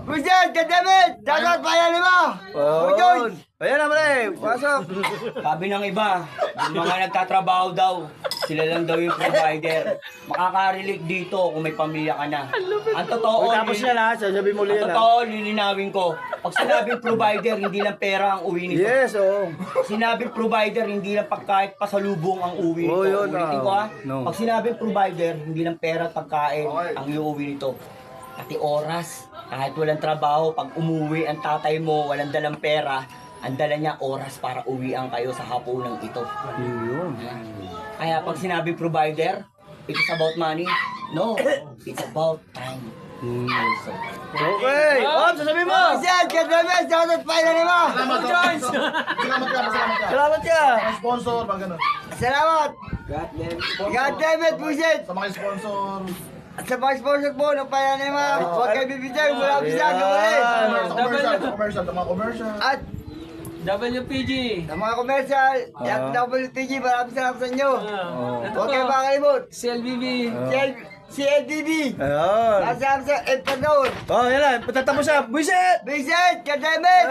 Buset, kadamit! Dapat pala lima! Oh, ayan na pre, pasok. Sabi ng iba, yung mga nagtatrabaho daw, sila lang daw yung provider. Makaka-relate dito kung may pamilya ka na. Ang totoo, O tapos na lahat, sasabihin mo ang yan ha. totoo, lilinawin ko. Pag sinabing provider, hindi lang pera ang uwi nito. Yes, oo. Sinabing provider, hindi lang pagkain pasalubong ang uwi nito. Oh, yun, Ulitin ko ha. no. Pag sinabing provider, hindi lang pera at pagkain ang iuwi nito. Pati oras. Kahit walang trabaho, pag umuwi ang tatay mo, walang dalang pera, ang dala niya oras para uwian kayo sa hapunan ito. Yun. Kaya pag sinabing provider, it is about money. No, it's about time. Also. Okay. Oh, sasabihin mo. Buset, kadamit! Dapat pala lima! Salamat ka. Salamat ka. Mga sponsor, mga ganun. Salamat! God damn it, buset! Sa mga sponsor. At sa mga sponsor po, ng pala lima, huwag kayo bibigyan, wala bisa, gawin! Sa mga commercial. At WPG. sa mga commercial, yung WTG, maraming salamat sa inyo. Huwag kayo makakalimot. CLBB. CLDB, Ayun. kasama sa Empanor. Oh, yan lang. Patatapos na. Buisit! Buset, God damn it!